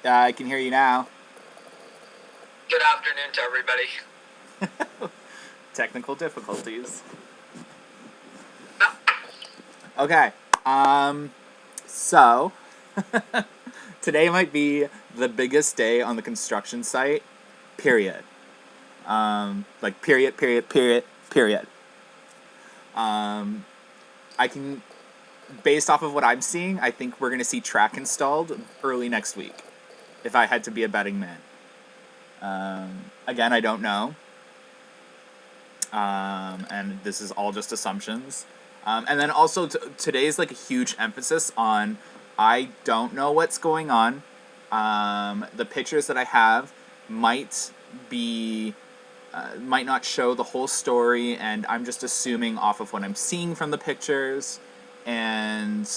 I can hear you now. Good afternoon to everybody. Technical difficulties. Yeah. Okay. So today might be the biggest day on the construction site. Period. Like period. I can, based off of what I'm seeing, I think we're gonna see track installed early next week. If I had to be a betting man. Again, I don't know. And this is all just assumptions. And then also today's like a huge emphasis on I don't know what's going on. The pictures that I have might not show the whole story, and I'm just assuming off of what I'm seeing from the pictures, and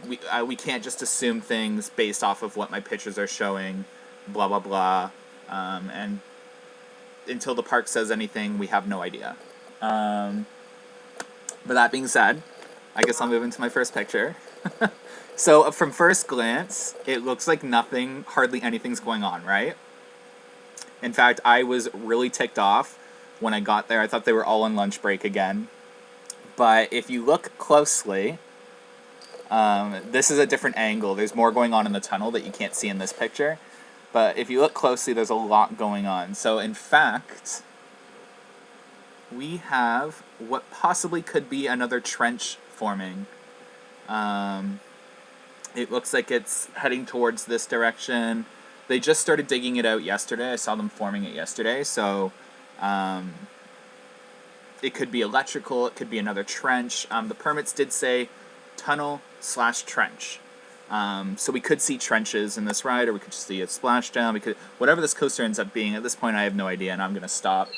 we can't just assume things based off of what my pictures are showing, blah blah blah, and until the park says anything, we have no idea. But that being said, I guess I'll move into my first picture. So from first glance, it looks like hardly anything's going on, right? In fact, I was really ticked off when I got there. I thought they were all on lunch break again. But if you look closely, this is a different angle. There's more going on in the tunnel that you can't see in this picture. But if you look closely, there's a lot going on. So in fact, we have what possibly could be another trench forming. It looks like it's heading towards this direction. They just started digging it out yesterday. I saw them forming it yesterday. So it could be electrical. It could be another trench. The permits did say tunnel/trench. So we could see trenches in this ride, or we could just see it splashdown. We could, whatever this coaster ends up being. At this point, I have no idea, and I'm gonna stop.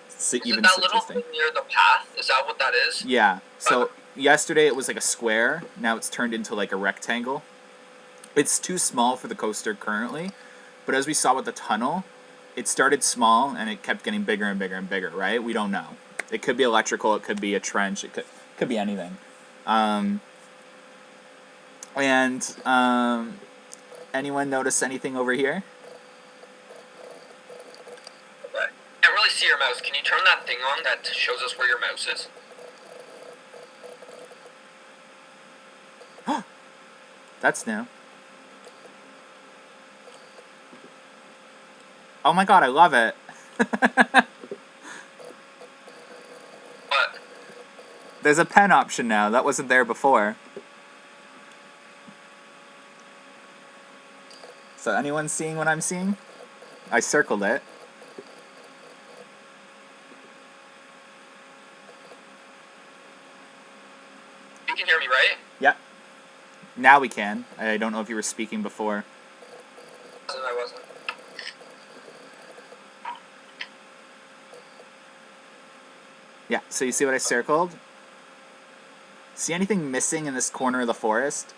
Is it that little thing near the path? Is that what that is? Yeah. So yesterday it was like a square. Now it's turned into like a rectangle. It's too small for the coaster currently, but as we saw with the tunnel, it started small and it kept getting bigger and bigger and bigger. Right? We don't know. It could be electrical. It could be a trench. It could be anything. Anyone notice anything over here? Okay. Can't really see your mouse. Can you turn that thing on that shows us where your mouse is? That's new. Oh my god, I love it. What? There's a pen option now. That wasn't there before. So anyone seeing what I'm seeing? I circled it. You can hear me, right? Yep. Now we can. I don't know if you were speaking before. I wasn't. Yeah, so you see what I circled? See anything missing in this corner of the forest?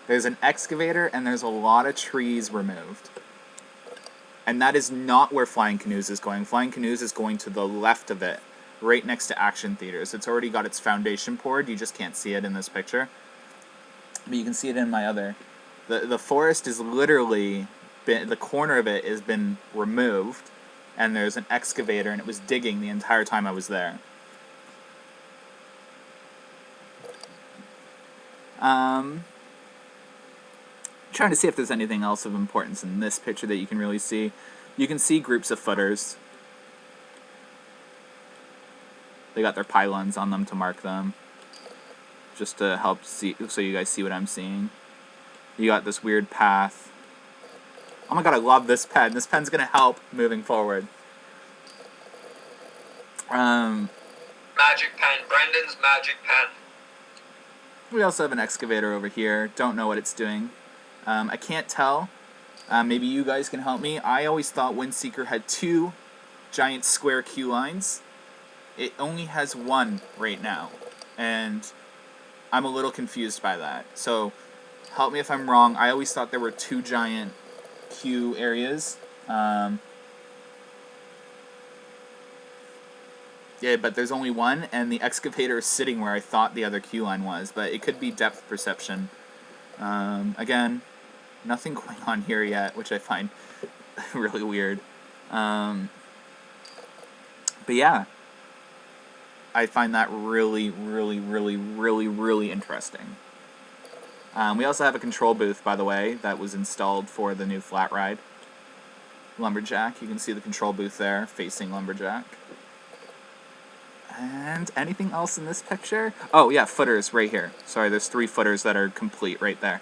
There's an excavator and there's a lot of trees removed. And that is not where Flying Canoes is going. Flying Canoes is going to the left of it, right next to Action Theaters. It's already got its foundation poured. You just can't see it in this picture. But you can see it in my other. The forest is literally, the corner of it has been removed, and there's an excavator, and it was digging the entire time I was there. Trying to see if there's anything else of importance in this picture that you can really see. You can see groups of footers. They got their pylons on them to mark them, just to help see, so you guys see what I'm seeing. You got this weird path. Oh my god, I love this pen. This pen's gonna help moving forward. Magic pen. Brendan's magic pen. We also have an excavator over here. Don't know what it's doing. I can't tell. Maybe you guys can help me. I always thought Windseeker had 2 giant square queue lines. It only has 1 right now, and I'm a little confused by that. So help me if I'm wrong. I always thought there were 2 giant queue areas. Yeah, but there's only one, and the excavator is sitting where I thought the other queue line was, but it could be depth perception. Again, nothing going on here yet, which I find really weird. But yeah, I find that really, really, really, really, really interesting. We also have a control booth, by the way, that was installed for the new flat ride. Lumberjack, you can see the control booth there, facing Lumberjack. And anything else in this picture? Oh yeah, footers right here. Sorry, there's 3 footers that are complete right there.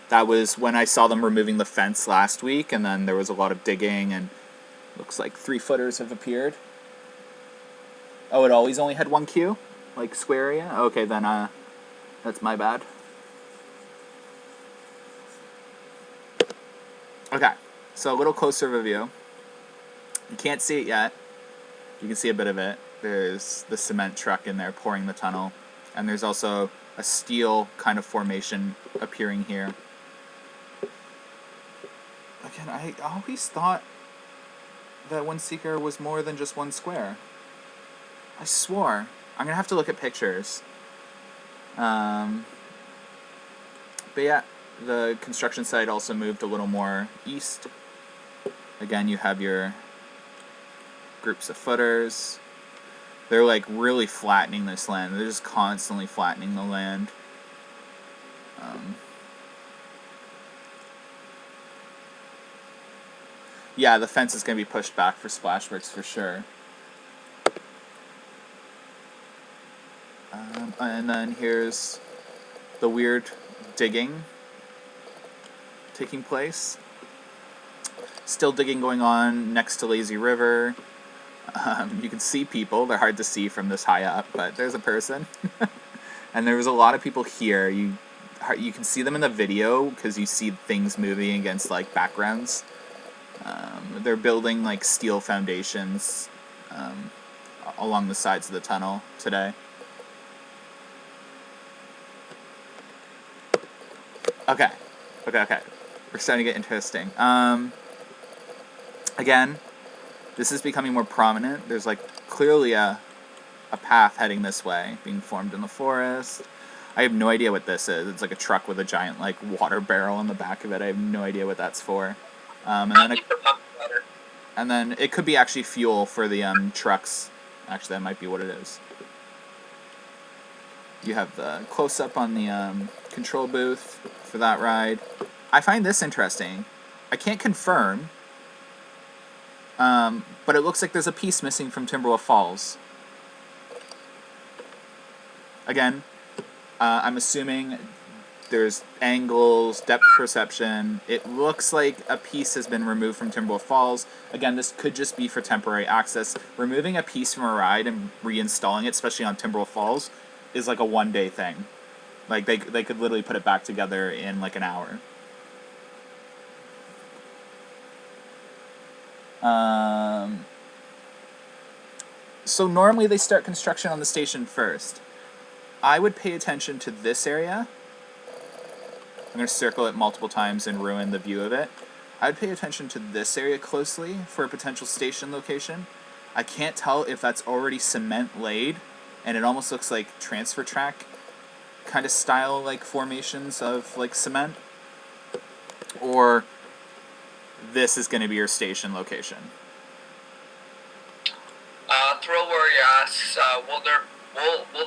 That was when I saw them removing the fence last week, and then there was a lot of digging, and looks like 3 footers have appeared. Oh, it always only had 1 queue? Like square area? Okay, then that's my bad. Okay, so a little closer of a view. You can't see it yet. You can see a bit of it. There's the cement truck in there pouring the tunnel. And there's also a steel kind of formation appearing here. Again, I always thought that Windseeker was more than just 1 square. I swore. I'm going to have to look at pictures. But yeah, the construction site also moved a little more east. Again, you have your groups of footers. They're like really flattening this land. They're just constantly flattening the land. Yeah, the fence is going to be pushed back for Splashworks for sure. And then here's the weird digging taking place. Still digging going on next to Lazy River. You can see people. They're hard to see from this high up, but there's a person. And there was a lot of people here. You can see them in the video because you see things moving against like backgrounds. They're building like steel foundations along the sides of the tunnel today. Okay. We're starting to get interesting. Again, this is becoming more prominent. There's like clearly a path heading this way, being formed in the forest. I have no idea what this is. It's like a truck with a giant like water barrel in the back of it. I have no idea what that's for. And then it could be actually fuel for the trucks. Actually, that might be what it is. You have the close-up on the control booth for that ride. I find this interesting. I can't confirm, but it looks like there's a piece missing from Timberwolf Falls. Again, I'm assuming there's angles, depth perception. It looks like a piece has been removed from Timberwolf Falls. Again, this could just be for temporary access. Removing a piece from a ride and reinstalling it, especially on Timberwolf Falls, is like a one-day thing. Like, they could literally put it back together in like an hour. So normally they start construction on the station first. I would pay attention to this area. I'm going to circle it multiple times and ruin the view of it. I would pay attention to this area closely for a potential station location. I can't tell if that's already cement laid, and it almost looks like transfer track kind of style like formations of like cement, or this is going to be your station location. Thrill Warrior asks, will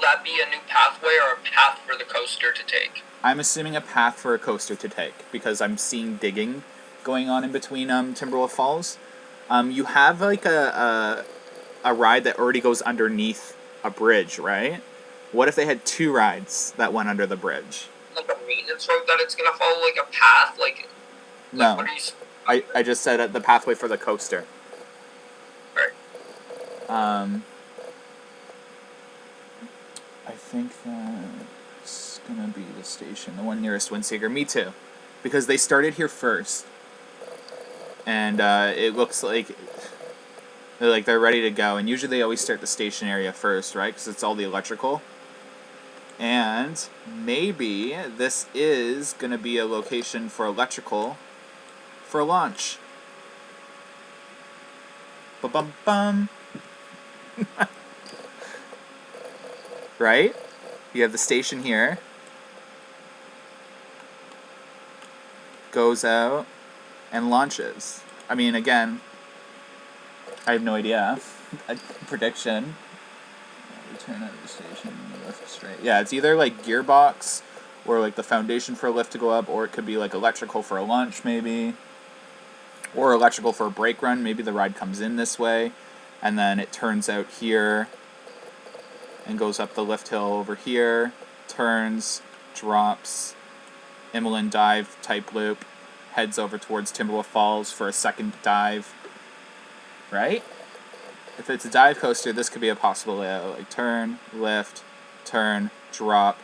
that be a new pathway or a path for the coaster to take? I'm assuming a path for a coaster to take, because I'm seeing digging going on in between Timberwolf Falls. You have like a ride that already goes underneath a bridge, right? What if they had 2 rides that went under the bridge? Like a maintenance road that it's going to follow, like a path? No. What are you... I just said the pathway for the coaster. Right. I think that's gonna be the station, the one nearest Windseeker. Me too, because they started here first, and it looks like they're ready to go. And usually they always start the station area first, right? Because it's all the electrical. And maybe this is gonna be a location for electrical for launch. Ba-bum-bum. Right? You have the station here. Goes out and launches. I mean, again, I have no idea. A prediction. Return out of the station, lift straight. Yeah, it's either like gearbox or like the foundation for a lift to go up, or it could be like electrical for a launch maybe, or electrical for a brake run. Maybe the ride comes in this way and then it turns out here and goes up the lift hill over here, turns, drops, Imolen dive type loop, heads over towards Timberwolf Falls for a second dive, right? If it's a dive coaster, this could be a possible layout. Like turn, lift, turn, drop,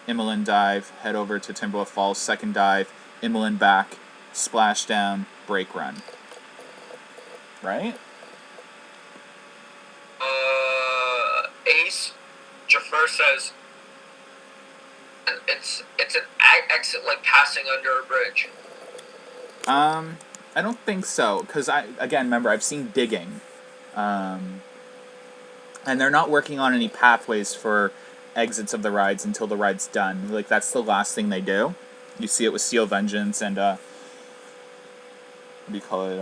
Imolen dive, head over to Timberwolf Falls, second dive, Imolen back, splash down, brake run. Right? Ace Jafar says it's an exit like passing under a bridge. I don't think so, because remember, I've seen digging. And they're not working on any pathways for exits of the rides until the ride's done. Like, that's the last thing they do. You see it with Steel Vengeance and, what do you call it,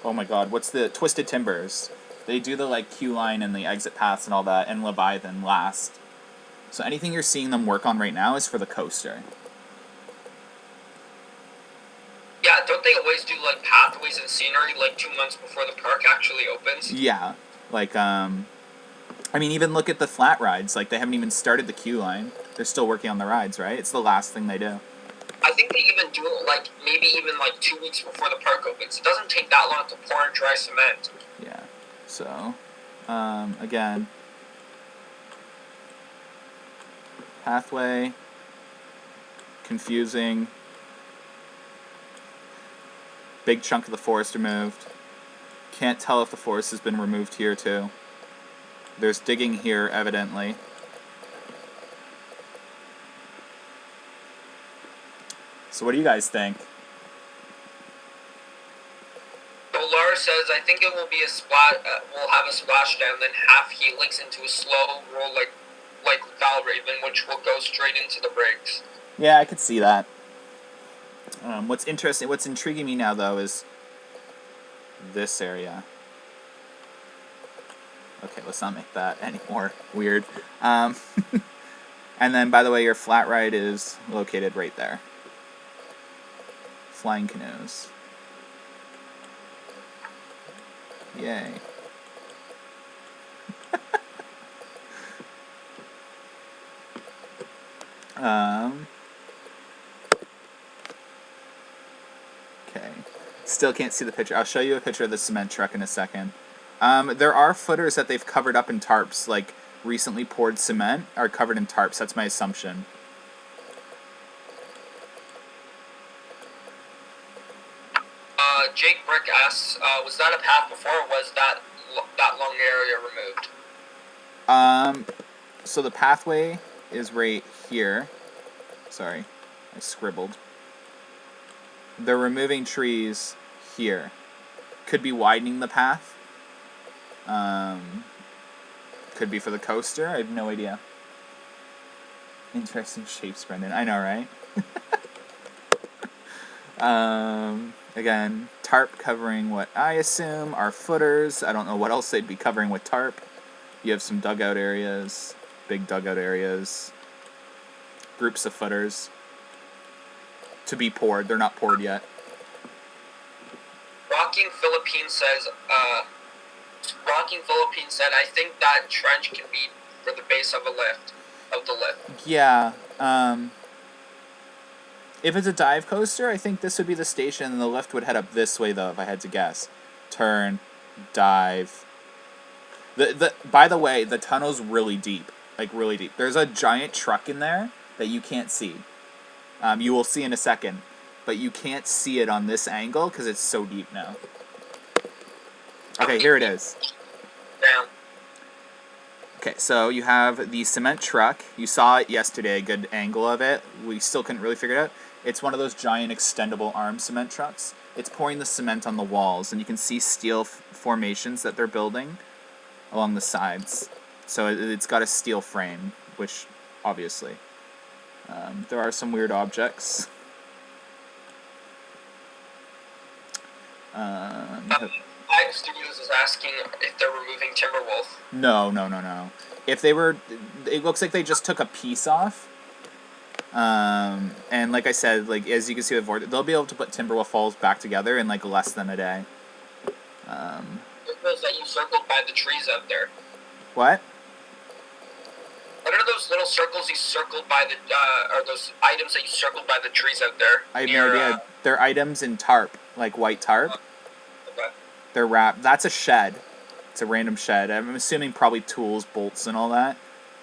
oh my god, what's the Twisted Timbers? They do the, like, queue line and the exit paths and all that, and Leviathan last. So anything you're seeing them work on right now is for the coaster. Yeah, don't they always do, like, pathways and scenery, like, 2 months before the park actually opens? Yeah. Like, I mean, even look at the flat rides. Like, they haven't even started the queue line. They're still working on the rides, right? It's the last thing they do. I think they even do it, like, maybe even, like, 2 weeks before the park opens. It doesn't take that long to pour and dry cement. Yeah. So, again, pathway, confusing, big chunk of the forest removed. Can't tell if the forest has been removed here too. There's digging here, evidently. So what do you guys think? Solar says, I think it will be a splash. We'll have a splashdown, then half helix into a slow roll like Valraven, which will go straight into the brakes. Yeah, I could see that. What's intriguing me now though is this area. Okay, let's not make that any more weird. And then, by the way, your flat ride is located right there. Flying canoes. Yay. Okay. Still can't see the picture. I'll show you a picture of the cement truck in a second. There are footers that they've covered up in tarps, like recently poured cement are covered in tarps. That's my assumption. Jake Brick asks, was that a path before, or was that long area removed? So the pathway is right here. Sorry, I scribbled. They're removing trees here. Could be widening the path. Could be for the coaster. I have no idea. Interesting shapes, Brendan. I know, right? Again, tarp covering what I assume are footers. I don't know what else they'd be covering with tarp. You have some dugout areas, big dugout areas, groups of footers to be poured. They're not poured yet. Rocking Philippines said, I think that trench can be for the base of the lift. Yeah. If it's a dive coaster, I think this would be the station, and the lift would head up this way, though, if I had to guess. Turn, dive. By the way, the tunnel's really deep. Like, really deep. There's a giant truck in there that you can't see. You will see in a second. But you can't see it on this angle, because it's so deep now. Okay, here it is. Down. Okay, so you have the cement truck. You saw it yesterday, a good angle of it. We still couldn't really figure it out. It's one of those giant extendable arm cement trucks. it's pouring the cement on the walls, and you can see steel formations that they're building along the sides. So it's got a steel frame, which obviously. There are some weird objects. Ag Studios is asking if they're removing Timberwolf. No. If they were, it looks like they just took a piece off. And like I said, like as you can see with Vortex, they'll be able to put Timberwolf Falls back together in like less than a day. Those that you circled by the trees out there. What? What are those little circles you circled by the, or those items that you circled by the trees out there? I have no idea. They're items in tarp, like white tarp. Okay. They're wrapped. That's a shed. It's a random shed. I'm assuming probably tools, bolts, and all that.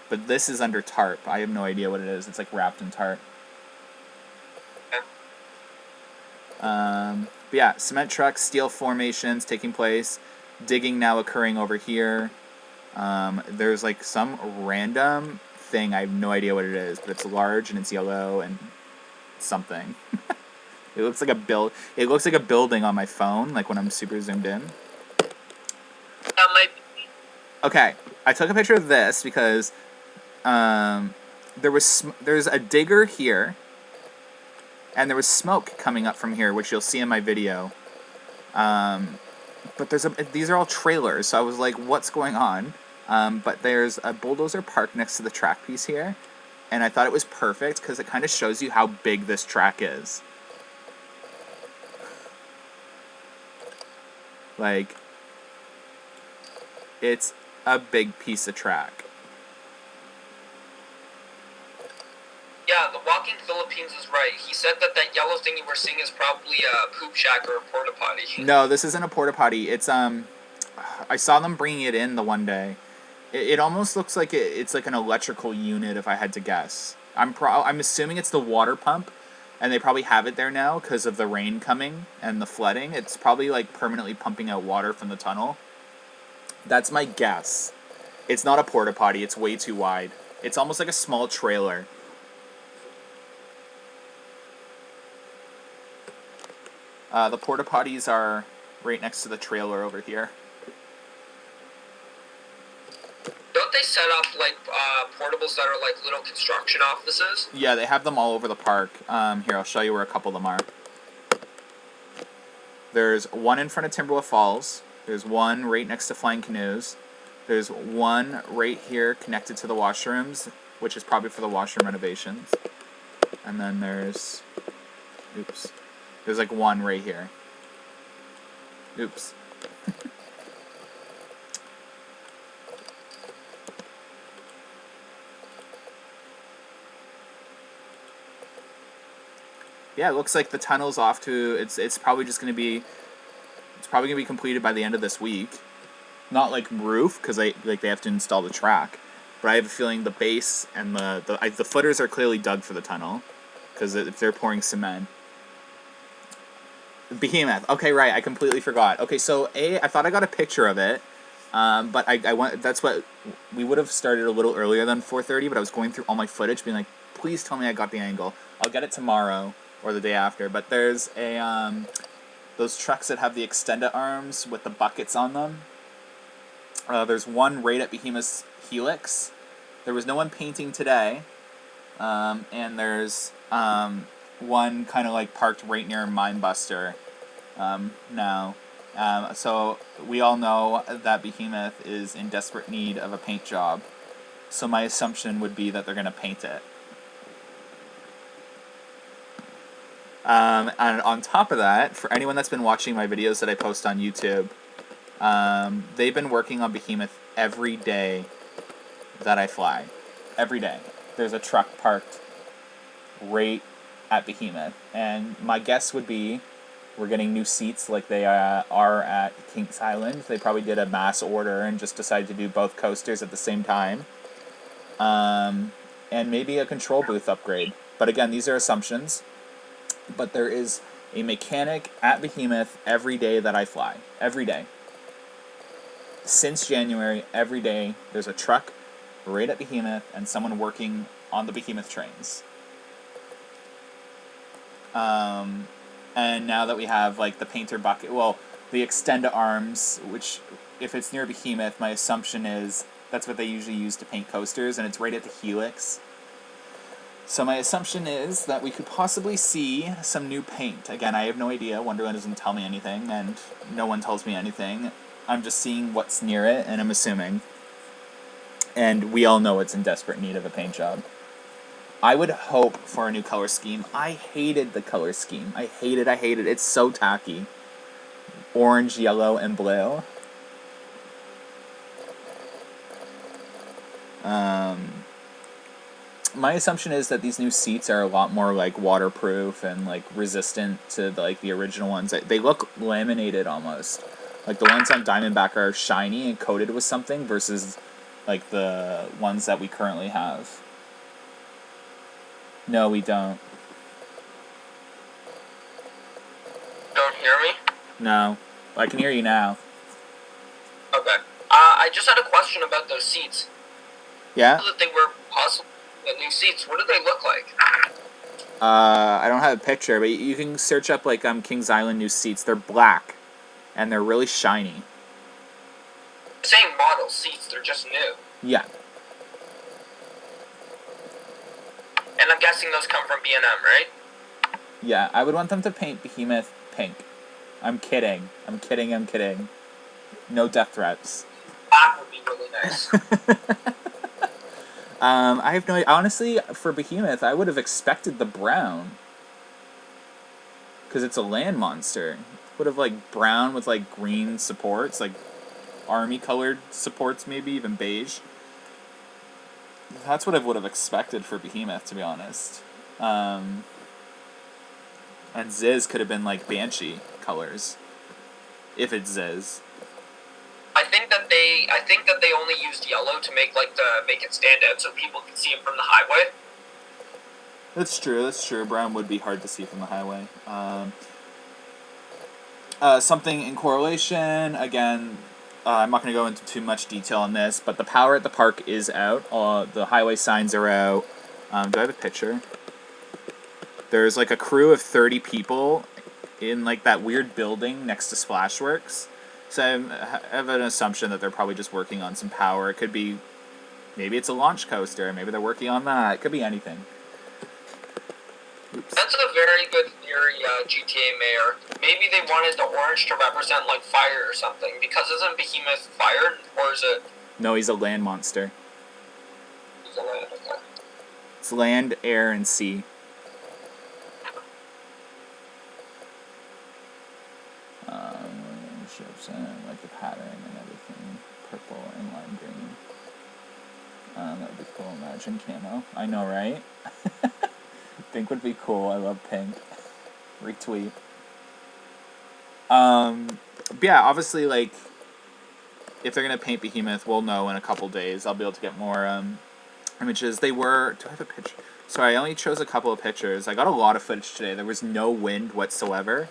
But this is under tarp. I have no idea what it is. It's like wrapped in tarp. Okay. But yeah, cement trucks, steel formations taking place. Digging now occurring over here. There's like some random thing. I have no idea what it is, but it's large and it's yellow and something. It looks like It looks like a building on my phone, like when I'm super zoomed in. That might be. Okay, I took a picture of this because there's a digger here, and there was smoke coming up from here, which you'll see in my video. But these are all trailers, so I was like, what's going on? But there's a bulldozer parked next to the track piece here, and I thought it was perfect because it kind of shows you how big this track is. Like, it's a big piece of track. Yeah, the Walking Philippines is right. He said that yellow thing you were seeing is probably a poop shack or a porta potty. No, this isn't a porta potty. It's I saw them bringing it in the one day. It almost looks like it's like an electrical unit, if I had to guess. I'm assuming it's the water pump, and they probably have it there now because of the rain coming and the flooding. It's probably like permanently pumping out water from the tunnel. That's my guess. It's not a porta potty. It's way too wide. It's almost like a small trailer. The porta potties are right next to the trailer over here. Don't they set up like portables that are like little construction offices? Yeah, they have them all over the park. Here, I'll show you where a couple of them are. There's one in front of Timberwolf Falls. There's one right next to Flying Canoes. There's one right here connected to the washrooms, which is probably for the washroom renovations. And then there's... Oops. There's like one right here. Oops. Yeah, it looks like the tunnel's off to... It's probably just going to be... It's probably going to be completed by the end of this week. Not like roof, because they have to install the track. But I have a feeling the base and the footers are clearly dug for the tunnel, because if they're pouring cement. Behemoth. Okay, right. I completely forgot. Okay, so I thought I got a picture of it, but I want. That's what we would have started a little earlier than 4:30. But I was going through all my footage, being like, please tell me I got the angle. I'll get it tomorrow or the day after. But there's those trucks that have the extended arms with the buckets on them. There's one right at Behemoth's Helix. There was no one painting today, and there's one kind of like parked right near Mindbuster now. So we all know that Behemoth is in desperate need of a paint job. So my assumption would be that they're going to paint it. And on top of that, for anyone that's been watching my videos that I post on YouTube, they've been working on Behemoth every day that I fly. Every day. There's a truck parked right at Behemoth. And my guess would be we're getting new seats like they are at Kings Island. They probably did a mass order and just decided to do both coasters at the same time. And maybe a control booth upgrade. But again, these are assumptions. But there is a mechanic at Behemoth every day that I fly. Every day. Since January, every day, there's a truck right at Behemoth and someone working on the Behemoth trains. And And now that we have, like, the painter bucket, well, the extend arms, which, if it's near Behemoth, my assumption is that's what they usually use to paint coasters, and it's right at the helix. So my assumption is that we could possibly see some new paint. Again, I have no idea. Wonderland doesn't tell me anything, and no one tells me anything. I'm just seeing what's near it, and I'm assuming. And we all know it's in desperate need of a paint job. I would hope for a new color scheme. I hated the color scheme. I hate it. It's so tacky. Orange, yellow, and blue. My assumption is that these new seats are a lot more like waterproof and like resistant to the original ones. They look laminated almost. Like the ones on Diamondback are shiny and coated with something versus like the ones that we currently have. No, we don't. Don't hear me? No. I can hear you now. Okay. I just had a question about those seats. Yeah? That they were possibly the new seats. What do they look like? I don't have a picture, but you can search up like Kings Island new seats. They're black, and they're really shiny. Same model seats. They're just new. Yeah. And I'm guessing those come from B&M, right? Yeah, I would want them to paint Behemoth pink. I'm kidding. No death threats. Black would be really nice. I have no... Honestly, for Behemoth, I would have expected the brown. Because it's a land monster. Would have, like, brown with, like, green supports. Like, army-colored supports, maybe, even beige. That's what I would have expected for Behemoth, to be honest. And Ziz could have been, like, Banshee colors. If it's Ziz. I think that they only used yellow to make it stand out so people could see it from the highway. That's true. Brown would be hard to see from the highway. Something in correlation, again, I'm not going to go into too much detail on this, but the power at the park is out. The highway signs are out. Do I have a picture? There's like a crew of 30 people in like that weird building next to Splashworks. So I have an assumption that they're probably just working on some power. It could be, maybe it's a launch coaster. Maybe they're working on that. It could be anything. Oops. That's a very good theory, GTA Mayor. Maybe they wanted the orange to represent like fire or something. Because isn't Behemoth fire, or is it? No, he's a land monster. He's a land. Okay. It's land, air, and sea. Like the pattern and everything, purple and lime green. That would be cool. Imagine camo. I know, right? Pink would be cool. I love pink. Retweet. But yeah, obviously, like, if they're gonna paint Behemoth, we'll know in a couple days. I'll be able to get more images. They were. Do I have a picture? Sorry, I only chose a couple of pictures. I got a lot of footage today. There was no wind whatsoever.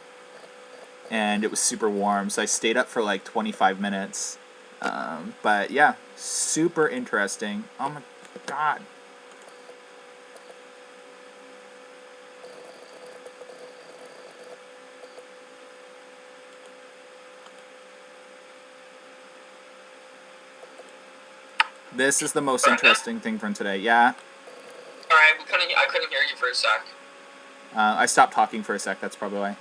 And it was super warm, so I stayed up for like 25 minutes. But yeah, super interesting. Oh my god. This is the most interesting thing from today. Yeah? Alright, I couldn't hear you for a sec. I stopped talking for a sec, that's probably why.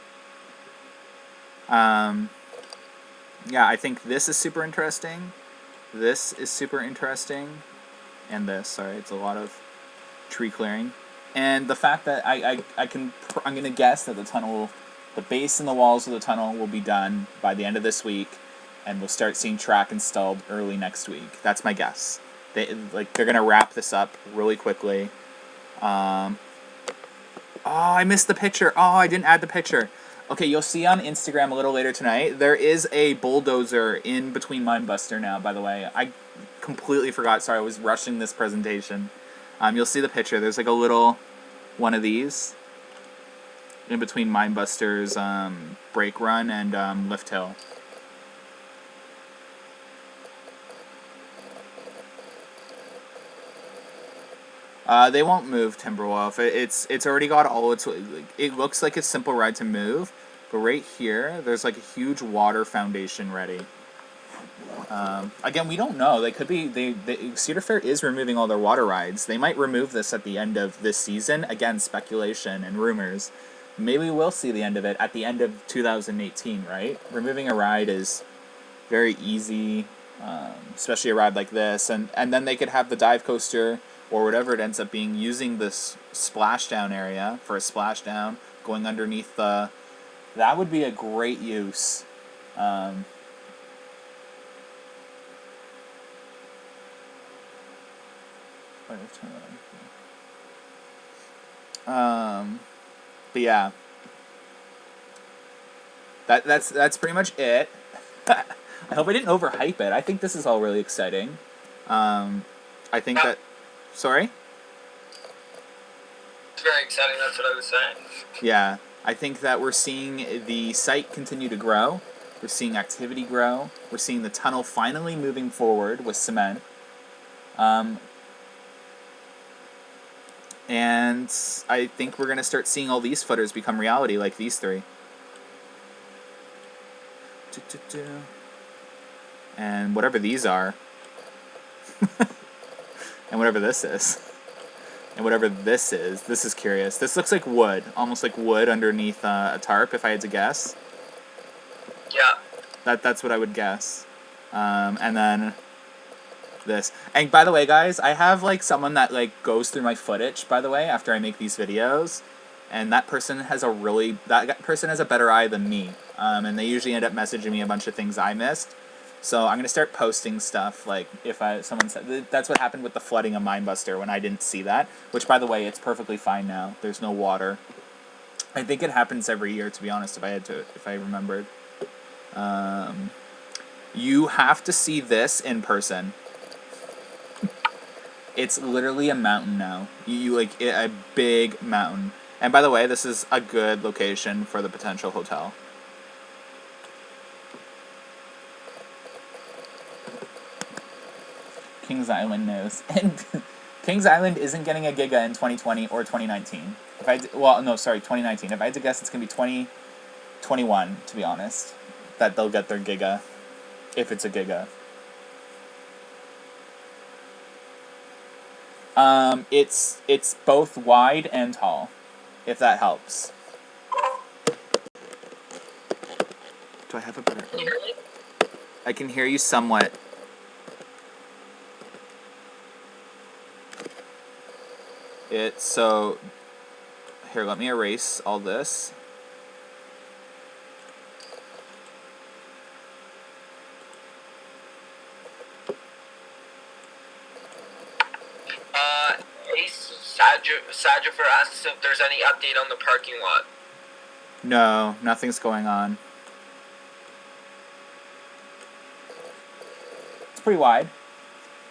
Yeah, I think this is super interesting. This is super interesting. And this, sorry, it's a lot of tree clearing. And the fact that I'm going to guess that the base and the walls of the tunnel will be done by the end of this week. And we'll start seeing track installed early next week. That's my guess. They're going to wrap this up really quickly. Oh, I missed the picture. Oh, I didn't add the picture. Okay, you'll see on Instagram a little later tonight, there is a bulldozer in between Mindbuster now, by the way. I completely forgot. Sorry, I was rushing this presentation. You'll see the picture. There's like a little one of these in between Mindbuster's Brake Run and Lift Hill. They won't move Timberwolf. It's already got all its... It looks like a simple ride to move, But right here, there's like a huge water foundation ready. Again, we don't know. They could be. Cedar Fair is removing all their water rides. They might remove this at the end of this season. Again, speculation and rumors. Maybe we'll see the end of it at the end of 2018, right? Removing a ride is very easy, especially a ride like this. And then they could have the dive coaster or whatever it ends up being using this splashdown area for a splashdown, going underneath the... That would be a great use. But yeah, that's pretty much it. I hope I didn't overhype it. I think this is all really exciting. I think that... Sorry? It's very exciting, that's what I was saying. Yeah, I think that we're seeing the site continue to grow. We're seeing activity grow. We're seeing the tunnel finally moving forward with cement. And I think we're going to start seeing all these footers become reality, like these three. And whatever these are. And whatever this is. And whatever this is curious. This looks like wood, almost like wood underneath a tarp, if I had to guess. Yeah. That's what I would guess. And then... this. And by the way, guys, I have like someone that like goes through my footage, by the way, after I make these videos, and that person has a better eye than me, and they usually end up messaging me a bunch of things I missed. So I'm gonna start posting stuff like if someone said that's what happened with the flooding of Mindbuster when I didn't see that, which by the way, it's perfectly fine now. There's no water. I think it happens every year, to be honest, if I remembered. You have to see this in person. It's literally a mountain now. A big mountain. And by the way, this is a good location for the potential hotel. Kings Island knows. And Kings Island isn't getting a Giga in 2020 or 2019. 2019. If I had to guess, it's going to be 2021, to be honest, that they'll get their Giga, if it's a Giga. It's both wide and tall, if that helps. Do I have a better... Can you hear me? I can hear you somewhat. So... Here, let me erase all this. Sagifer asks if there's any update on the parking lot. No, nothing's going on. It's pretty wide.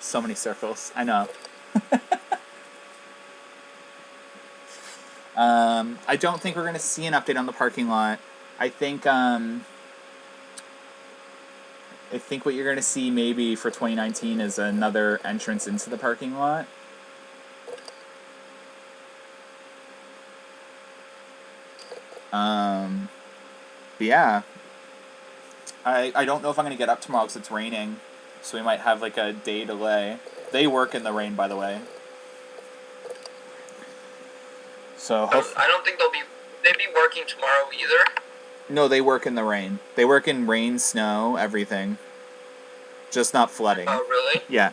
So many circles. I know. I don't think we're going to see an update on the parking lot. I think what you're going to see maybe for 2019 is another entrance into the parking lot. But yeah, I don't know if I'm going to get up tomorrow because it's raining, so we might have like a day delay. They work in the rain, by the way. So I don't think they'd be working tomorrow either. No, they work in the rain. They work in rain, snow, everything. Just not flooding. Oh, really? Yeah.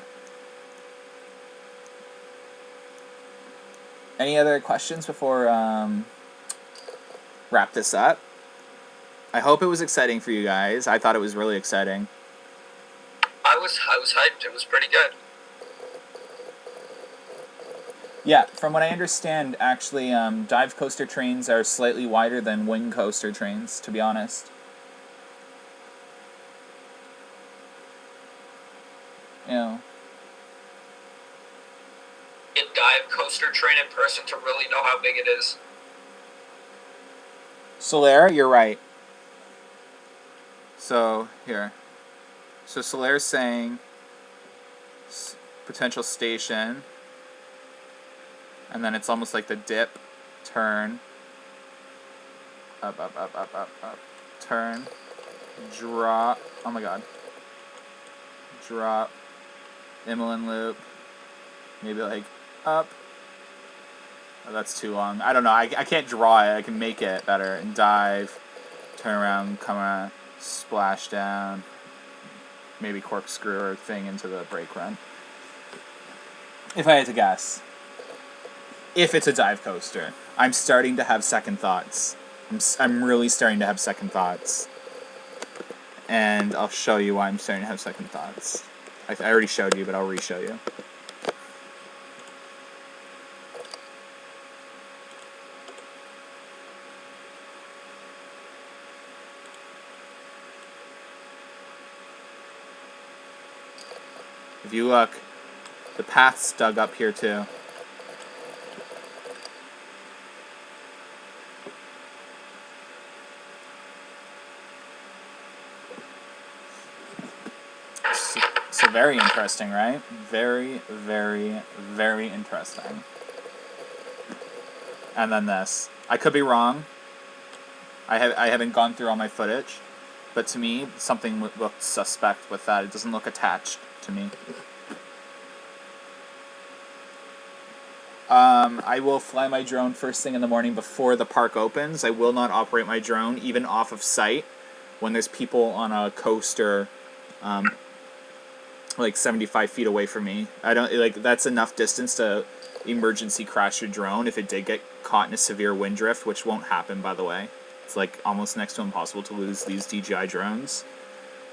Any other questions before wrap this up? I hope it was exciting for you guys. I thought it was really exciting. I was hyped. It was pretty good. Yeah, from what I understand, actually, dive coaster trains are slightly wider than wing coaster trains, to be honest. Yeah. A dive coaster train in person to really know how big it is. Solaire, you're right. So, here. So Solaire's saying potential station. And then it's almost like the dip, turn. Up, up, up, up, up, up. Turn. Drop. Oh my god. Drop. Imolen loop. Maybe like up. Oh, that's too long. I don't know. I can't draw it. I can make it better. And dive. Turn around. Come around. Splash down. Maybe corkscrew or thing into the brake run. If I had to guess. If it's a dive coaster. I'm starting to have second thoughts. I'm really starting to have second thoughts. And I'll show you why I'm starting to have second thoughts. I already showed you, but I'll re-show you. If you look, the path's dug up here too. So very interesting, right? Very, very, very interesting. And then this. I could be wrong. I haven't gone through all my footage, but to me, something looked suspect with that. It doesn't look attached to me. I will fly my drone first thing in the morning before the park opens. I will not operate my drone even off of site when there's people on a coaster like 75 feet away from me. I don't like that's enough distance to emergency crash your drone if it did get caught in a severe wind drift, which won't happen, by the way. It's like almost next to impossible to lose these DJI drones.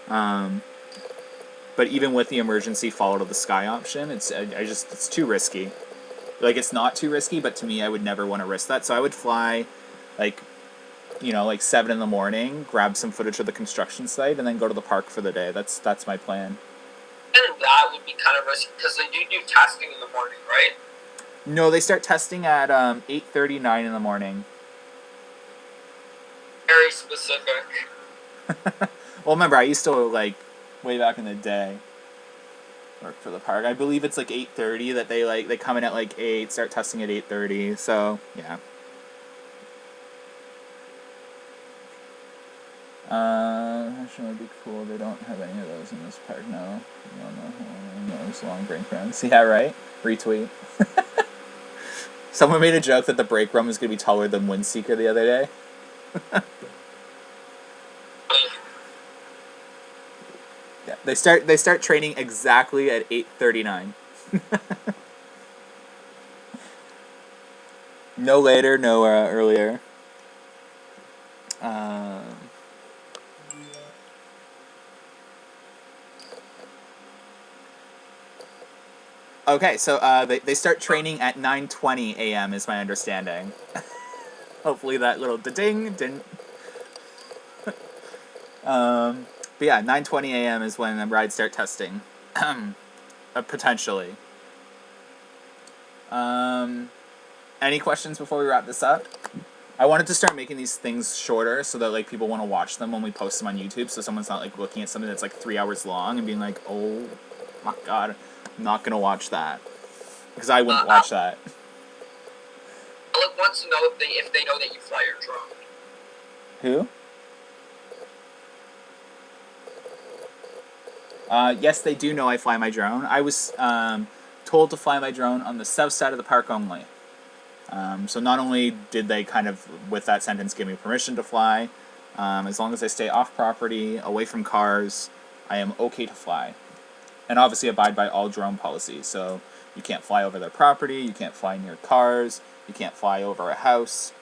But even with the emergency follow to the sky option, it's too risky. Like, it's not too risky, but to me, I would never want to risk that. So I would fly, like, you know, like 7 in the morning, grab some footage of the construction site, and then go to the park for the day. That's my plan. And that would be kind of risky because they do testing in the morning, right? No, they start testing at 8:39 in the morning. Very specific. Well, remember, I used to, like, way back in the day, work for the park. I believe it's like 8:30 that they come in at like 8, start testing at 8:30. So yeah. Actually, would be cool. They don't have any of those in this park. No, those long brake runs. Yeah, right. Retweet. Someone made a joke that the brake run was gonna be taller than Windseeker the other day. Yeah, they start training exactly at 8:39. No later, no earlier. Okay, so they start training at 9:20 a.m. is my understanding. Hopefully that little ding didn't. But yeah, 9:20 a.m. is when the rides start testing, potentially. Any questions before we wrap this up? I wanted to start making these things shorter so that like people want to watch them when we post them on YouTube. So someone's not like looking at something that's like 3 hours long and being like, "Oh my god, I'm not gonna watch that," because I wouldn't watch that. Alec wants to know if they know that you fly your drone. Who? Yes, they do know I fly my drone. I was told to fly my drone on the south side of the park only. So not only did they kind of, with that sentence, give me permission to fly, as long as I stay off property, away from cars, I am okay to fly. And obviously abide by all drone policies. So you can't fly over their property, you can't fly near cars, you can't fly over a house.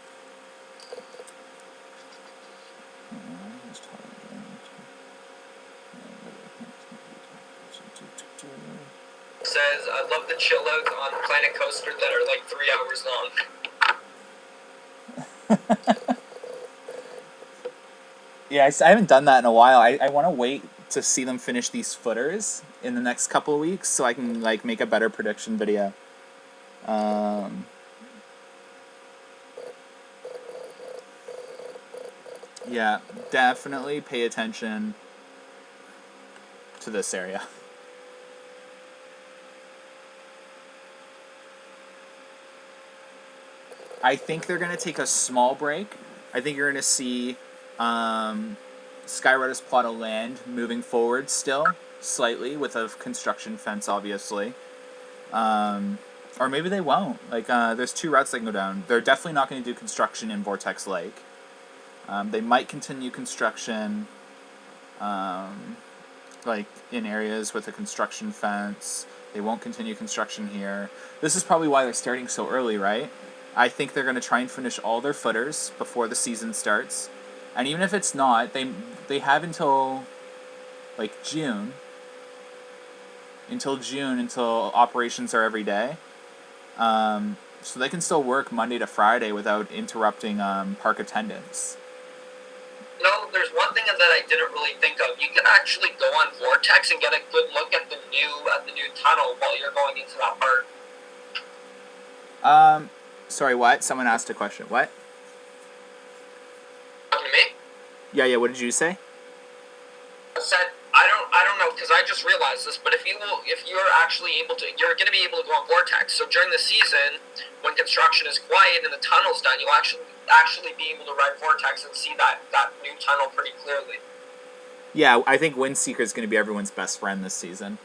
Says, I love the chill outs on Planet Coaster that are like 3 hours long. Yeah, I haven't done that in a while. I want to wait to see them finish these footers in the next couple of weeks so I can like make a better prediction video. Yeah, definitely pay attention to this area. I think they're going to take a small break. I think you're going to see Skyrider's plot of land moving forward still, slightly, with a construction fence, obviously. Or maybe they won't. Like, there's two routes they can go down. They're definitely not going to do construction in Vortex Lake. They might continue construction, like, in areas with a construction fence. They won't continue construction here. This is probably why they're starting so early, right? I think they're going to try and finish all their footers before the season starts. And even if it's not, they have until, like, June. Until operations are every day. So they can still work Monday to Friday without interrupting park attendance. No, there's one thing that I didn't really think of. You can actually go on Vortex and get a good look at the new tunnel while you're going into that park. Sorry, what? Someone asked a question. What? Talking to me? Yeah, what did you say? I said, I don't know, because I just realized this, but if you're actually able to, you're going to be able to go on Vortex. So during the season, when construction is quiet and the tunnel's done, you'll actually be able to ride Vortex and see that new tunnel pretty clearly. Yeah, I think Windseeker is going to be everyone's best friend this season.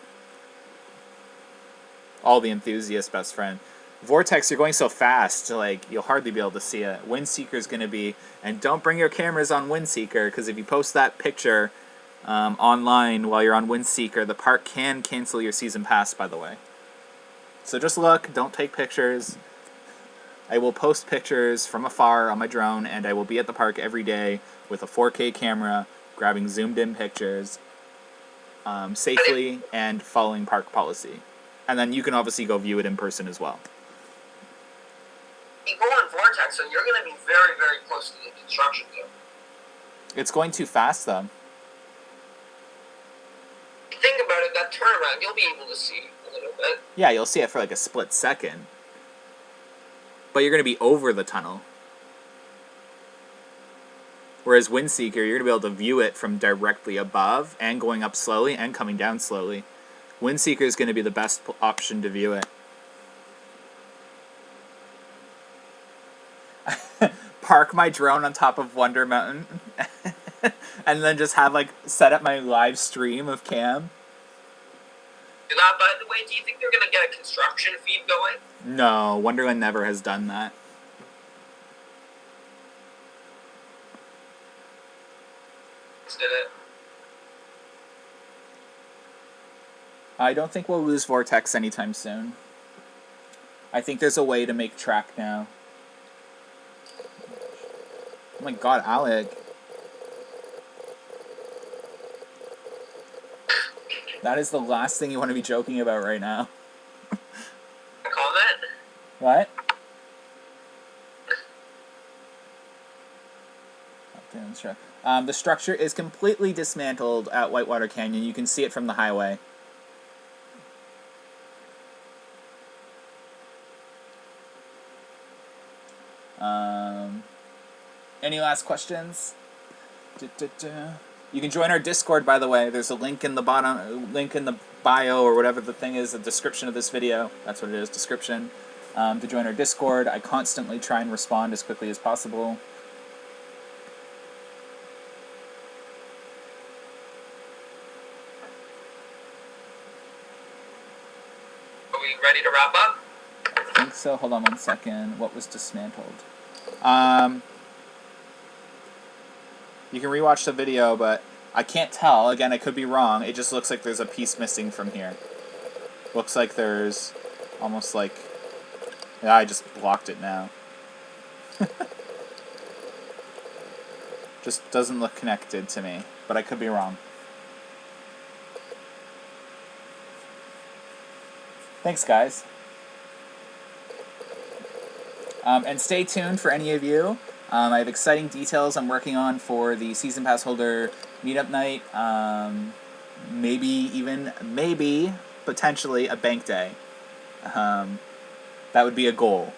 All the enthusiasts' best friend. Vortex, you're going so fast, like, you'll hardly be able to see it. Windseeker is going to be, and don't bring your cameras on Windseeker, because if you post that picture online while you're on Windseeker, the park can cancel your season pass, by the way. So just look, don't take pictures. I will post pictures from afar on my drone, and I will be at the park every day with a 4K camera, grabbing zoomed-in pictures safely and following park policy. And then you can obviously go view it in person as well. You go on Vortex, so you're going to be very, very close to the construction zone. It's going too fast, though. Think about it, that turnaround, you'll be able to see a little bit. Yeah, you'll see it for like a split second. But you're going to be over the tunnel. Whereas Windseeker, you're going to be able to view it from directly above and going up slowly and coming down slowly. Windseeker is going to be the best option to view it. Park my drone on top of Wonder Mountain and then just have, like, set up my live stream of Cam. By the way, do you think they're going to get a construction feed going? No, Wonderland never has done that. Did it? I don't think we'll lose Vortex anytime soon. I think there's a way to make track now. Oh my god, Alec. That is the last thing you want to be joking about right now. A comment? What? The structure is completely dismantled at Whitewater Canyon. You can see it from the highway. Any last questions? You can join our Discord, by the way. There's a link in the link in the bio, or whatever the thing is, the description of this video. That's what it is, description. To join our Discord. I constantly try and respond as quickly as possible. Are we ready to wrap up? I think so. Hold on one second. What was dismantled? You can rewatch the video, but I can't tell. Again, I could be wrong. It just looks like there's a piece missing from here. Looks like there's almost like... Yeah, I just blocked it now. Just doesn't look connected to me, but I could be wrong. Thanks, guys. And stay tuned for any of you. I have exciting details I'm working on for the Season Pass holder meetup night. Maybe, potentially, a bank day. That would be a goal,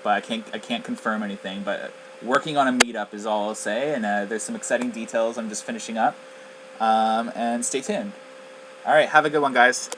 but I can't confirm anything. But working on a meetup is all I'll say, and there's some exciting details I'm just finishing up. And stay tuned. All right, have a good one, guys.